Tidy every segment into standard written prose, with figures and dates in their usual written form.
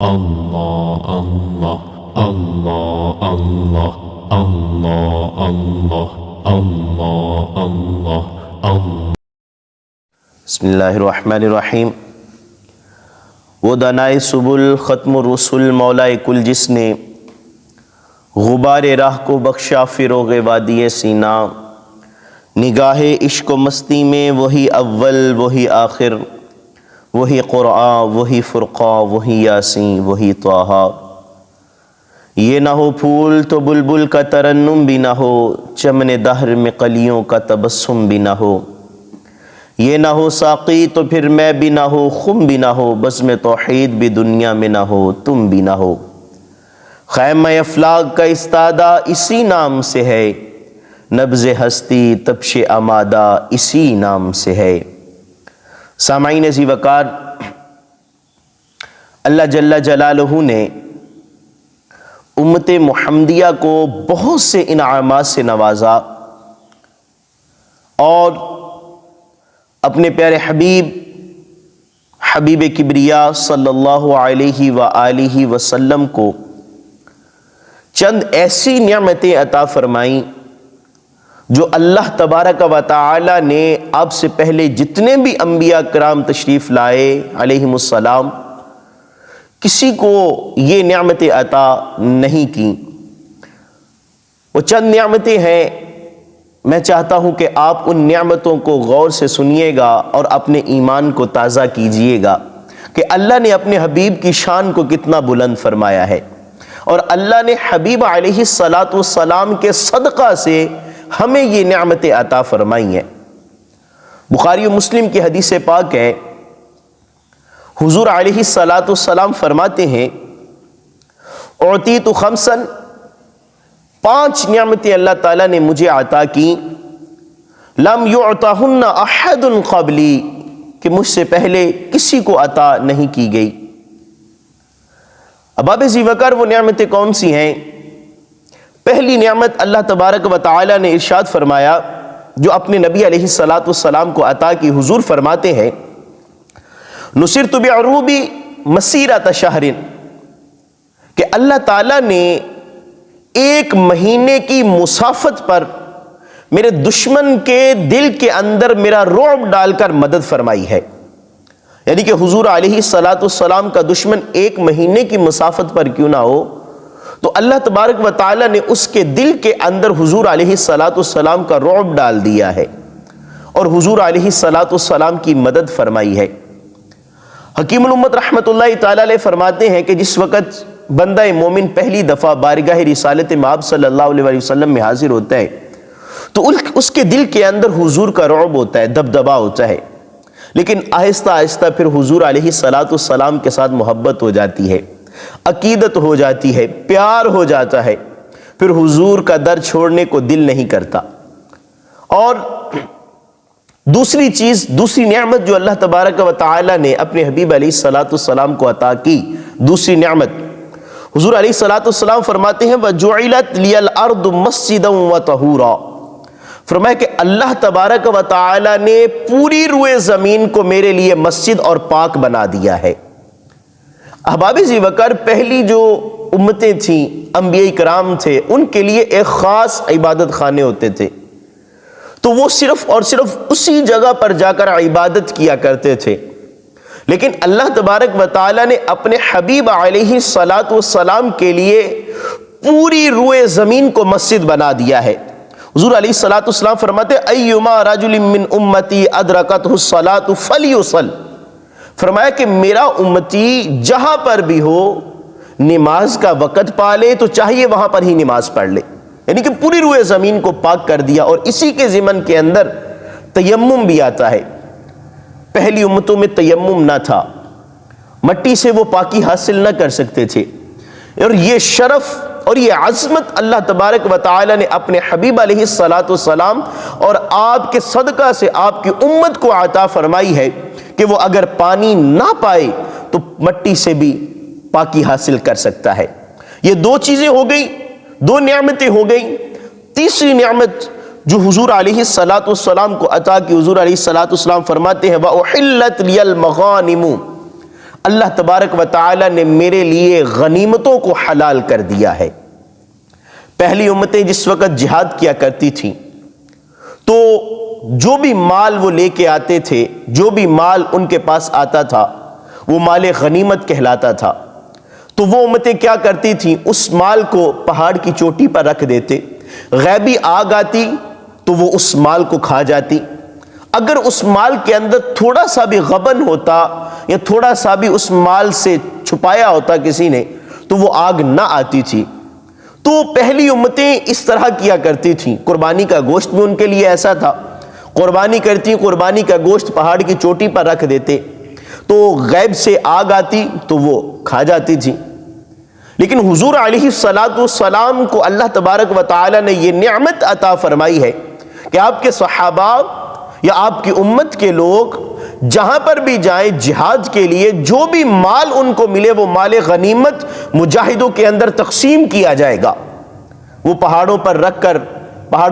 اللہ اللہ اللہ اللہ اللہ اللہ اللہ اللہ اللہ۔ بسم اللہ الرحمن الرحیم۔ وہ دانائے سبل ختم الرسل مولائے کل جس نے غبار راہ کو بخشا فروغ وادی سینا، نگاہ عشق و مستی میں وہی اول وہی آخر، وہی قرآن وہی فرقان وہی یاسین وہی طٰہٰ۔ یہ نہ ہو پھول تو بلبل کا ترنم بھی نہ ہو، چمن دہر میں کلیوں کا تبسم بھی نہ ہو۔ یہ نہ ہو ساقی تو پھر میں بھی نہ ہو، خم بھی نہ ہو، بزم توحید بھی دنیا میں نہ ہو، تم بھی نہ ہو۔ خیمہ افلاک کا استادہ اسی نام سے ہے، نبض ہستی تپش امادہ اسی نام سے ہے۔ سامعین عزیز وقار، اللہ جل جلالہ نے امت محمدیہ کو بہت سے انعامات سے نوازا اور اپنے پیارے حبیب کبریا صلی اللہ علیہ وآلہ وسلم کو چند ایسی نعمتیں عطا فرمائیں جو اللہ تبارک و تعالی نے آپ سے پہلے جتنے بھی انبیاء کرام تشریف لائے علیہم السلام، کسی کو یہ نعمتیں عطا نہیں کی۔ وہ چند نعمتیں ہیں، میں چاہتا ہوں کہ آپ ان نعمتوں کو غور سے سنیے گا اور اپنے ایمان کو تازہ کیجئے گا کہ اللہ نے اپنے حبیب کی شان کو کتنا بلند فرمایا ہے، اور اللہ نے حبیب علیہ السلام کے صدقہ سے ہمیں یہ نعمتیں عطا فرمائی ہیں۔ بخاری و مسلم کی حدیث پاک ہے، حضور علیہ السلام فرماتے ہیں، اعطیت خمسا، 5 نعمتیں اللہ تعالیٰ نے مجھے عطا کی، لم یعطہن احد قبلی، کہ مجھ سے پہلے کسی کو عطا نہیں کی گئی۔ اباب ذی وقار، وہ نعمتیں کون سی ہیں؟ پہلی نعمت اللہ تبارک و تعالی نے ارشاد فرمایا، جو اپنے نبی علیہ السلام کو عطا کی۔ حضور فرماتے ہیں، نصرت بعروبی مسیرۃ شہر، کہ اللہ تعالیٰ نے 1 مہینے کی مسافت پر میرے دشمن کے دل کے اندر میرا رعب ڈال کر مدد فرمائی ہے۔ یعنی کہ حضور علیہ السلام کا دشمن 1 مہینے کی مسافت پر کیوں نہ ہو، تو اللہ تبارک و تعالی نے اس کے دل کے اندر حضور علیہ السلام کا رعب ڈال دیا ہے اور حضور علیہ السلام کی مدد فرمائی ہے۔ حکیم الامت رحمت اللہ تعالی علیہ فرماتے ہیں کہ جس وقت بندہ مومن پہلی دفعہ بارگاہ رسالت مآب صلی اللہ علیہ وسلم میں حاضر ہوتا ہے تو اس کے دل کے اندر حضور کا رعب ہوتا ہے، دبدبا ہوتا ہے، لیکن آہستہ آہستہ پھر حضور علیہ السلام کے ساتھ محبت ہو جاتی ہے، عقیدت ہو جاتی ہے، پیار ہو جاتا ہے، پھر حضور کا در چھوڑنے کو دل نہیں کرتا۔ اور دوسری نعمت جو اللہ تبارک و تعالی نے اپنے حبیب علیہ السلام کو عطا کی، دوسری نعمت، حضور علیہ السلام فرماتے ہیں، وَجُعِلَتْ لِيَ الْأَرْضُ مَسْجِدًا وَطَهُورًا، فرمایا کہ اللہ تبارک و تعالی نے پوری روئے زمین کو میرے لیے مسجد اور پاک بنا دیا ہے۔ احباب ذی وقار، پہلی جو امتیں تھیں، انبیاء کرام تھے، ان کے لیے ایک خاص عبادت خانے ہوتے تھے، تو وہ صرف اور صرف اسی جگہ پر جا کر عبادت کیا کرتے تھے۔ لیکن اللہ تبارک و تعالی نے اپنے حبیب علیہ السلام کے لیے پوری روئے زمین کو مسجد بنا دیا ہے۔ حضور علیہ السلام فرماتے، ایما رجل من امتی ادرکتہ الصلاۃ فلیصل، فرمایا کہ میرا امتی جہاں پر بھی ہو نماز کا وقت پالے تو چاہیے وہاں پر ہی نماز پڑھ لے۔ یعنی کہ پوری روئے زمین کو پاک کر دیا، اور اسی کے ضمن کے اندر تیمم بھی آتا ہے۔ پہلی امتوں میں تیمم نہ تھا، مٹی سے وہ پاکی حاصل نہ کر سکتے تھے، اور یہ شرف اور یہ عظمت اللہ تبارک و تعالی نے اپنے حبیب علیہ السلام اور آپ کے صدقہ سے آپ کی امت کو عطا فرمائی ہے کہ وہ اگر پانی نہ پائے تو مٹی سے بھی پاکی حاصل کر سکتا ہے۔ یہ 2 چیزیں ہو گئیں، 2 نعمتیں ہو گئیں۔ تیسری نعمت جو حضور علیہ السلام کو عطا کی، حضور علیہ السلام فرماتے ہیں، وَأُحِلَّتْ لِيَ الْمَغَانِمُ، اللہ تبارک و تعالی نے میرے لیے غنیمتوں کو حلال کر دیا ہے۔ پہلی امتیں جس وقت جہاد کیا کرتی تھیں تو جو بھی مال وہ لے کے آتے تھے، جو بھی مال ان کے پاس آتا تھا وہ مال غنیمت کہلاتا تھا۔ تو وہ امتیں کیا کرتی تھیں، اس مال کو پہاڑ کی چوٹی پر رکھ دیتے، غیبی آگ آتی تو وہ اس مال کو کھا جاتی۔ اگر اس مال کے اندر تھوڑا سا بھی غبن ہوتا یا تھوڑا سا بھی اس مال سے چھپایا ہوتا کسی نے تو وہ آگ نہ آتی تھی۔ تو پہلی امتیں اس طرح کیا کرتی تھیں۔ قربانی کا گوشت بھی ان کے لیے ایسا تھا، قربانی کرتی، قربانی کا گوشت پہاڑ کی چوٹی پر رکھ دیتے تو غیب سے آگ آتی تو وہ کھا جاتی تھی۔ لیکن حضور علیہ السلام کو اللہ تبارک و تعالی نے یہ نعمت عطا فرمائی ہے کہ آپ کے صحابہ یا آپ کی امت کے لوگ جہاں پر بھی جائیں جہاد کے لیے، جو بھی مال ان کو ملے وہ مال غنیمت مجاہدوں کے اندر تقسیم کیا جائے گا۔ وہ پہاڑوں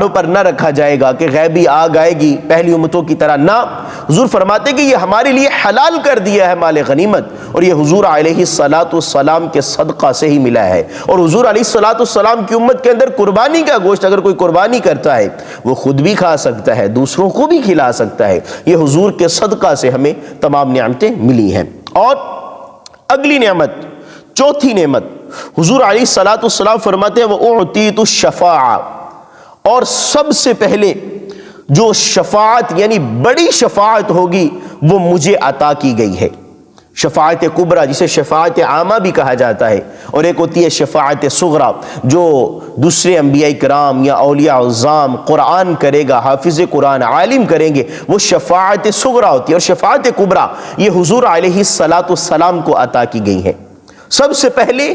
پر نہ رکھا جائے گا کہ غیبی آگ آئے گی پہلی امتوں کی طرح، نہ۔ حضور فرماتے کہ یہ ہمارے لیے حلال کر دیا ہے مال غنیمت، اور یہ حضور علیہ السلام کے صدقہ سے ہی ملا ہے۔ اور حضور علیہ السلام کی امت کے اندر قربانی کا گوشت اگر کوئی قربانی کرتا ہے وہ خود بھی کھا سکتا ہے، دوسروں کو بھی کھلا سکتا ہے۔ یہ حضور کے صدقہ سے ہمیں تمام نعمتیں ملی ہیں۔ اور اگلی نعمت، چوتھی نعمت، حضور علیہ السلام فرماتے ہیں وَأُعْطِيتُ الشَّفَاعَةَ، اور سب سے پہلے جو شفاعت یعنی بڑی شفاعت ہوگی وہ مجھے عطا کی گئی ہے۔ شفاعت کبریٰ جسے شفاعت عامہ بھی کہا جاتا ہے، اور ایک ہوتی ہے شفاعت صغریٰ جو دوسرے انبیاء کرام یا اولیاء عظام قرآن کرے گا، حافظ قرآن عالم کریں گے، وہ شفاعت صغریٰ ہوتی ہے۔ اور شفاعت کبریٰ یہ حضور علیہ السلام کو عطا کی گئی ہے۔ سب سے پہلے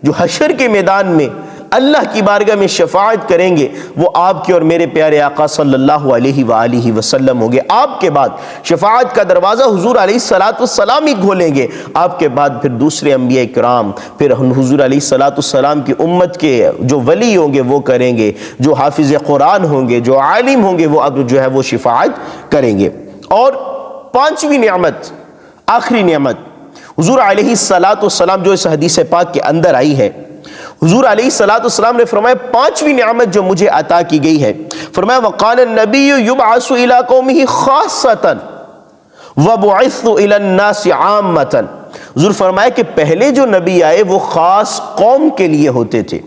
جو حشر کے میدان میں اللہ کی بارگاہ میں شفاعت کریں گے وہ آپ کے اور میرے پیارے آقا صلی اللہ علیہ وآلہ وسلم ہوں گے۔ آپ کے بعد شفاعت کا دروازہ حضور علیہ السلام ہی کھولیں گے، آپ کے بعد پھر دوسرے انبیاء کرام، پھر حضور علیہ السلام کی امت کے جو ولی ہوں گے وہ کریں گے، جو حافظ قرآن ہوں گے، جو عالم ہوں گے وہ اب جو ہے وہ شفاعت کریں گے۔ اور پانچویں نعمت، آخری نعمت، حضور علیہ السلام جو اس حدیث پاک کے اندر آئی ہے، حضور علیہ السلام نے فرمایا پانچویں نعمت جو مجھے عطا کی گئی ہے، فرمایا وقال النبی یبعث الی قومہ خاصۃ وبعثت الی الناس عامۃ۔ حضور فرمایا کہ پہلے جو نبی آئے وہ خاص قوم کے لیے ہوتے تھے،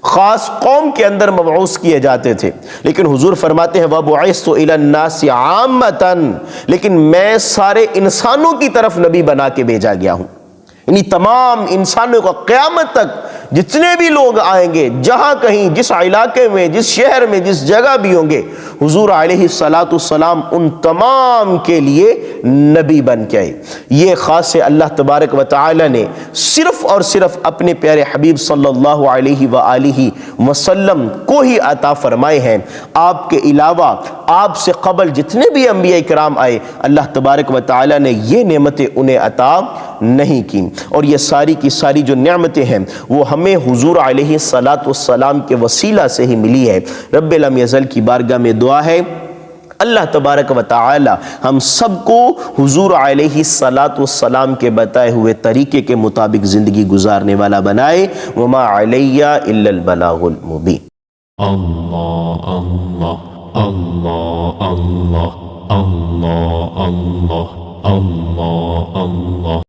خاص قوم کے اندر مبعوث کیے جاتے تھے، لیکن حضور فرماتے ہیں وَبُعِثْتُ إِلَى النَّاسِ عَامَّةً، لیکن میں سارے انسانوں کی طرف نبی بنا کے بھیجا گیا ہوں۔ یعنی تمام انسانوں کو قیامت تک جتنے بھی لوگ آئیں گے، جہاں کہیں جس علاقے میں، جس شہر میں، جس جگہ بھی ہوں گے، حضور علیہ السلام ان تمام کے لیے نبی بن کے آئے۔ یہ خاص اللہ تبارک و تعالی نے صرف اور صرف اپنے پیارے حبیب صلی اللہ علیہ وآلہ وسلم کو ہی عطا فرمائے ہیں۔ آپ کے علاوہ آپ سے قبل جتنے بھی انبیاء کرام آئے اللہ تبارک و تعالی نے یہ نعمتیں انہیں عطا نہیں کی۔ اور یہ ساری کی ساری جو نعمتیں ہیں وہ ہمیں حضور علیہ السلام کے وسیلہ سے ہی ملی ہے۔ رب لم یزل کی بارگاہ میں دعا ہے اللہ تبارک و تعالی ہم سب کو حضور علیہ السلام کے بتائے ہوئے طریقے کے مطابق زندگی گزارنے والا بنائے۔ وما علیہ الا البلاغ المبین۔ اللہ اللہ اللہ اللہ اللہ اللہ اللہ اللہ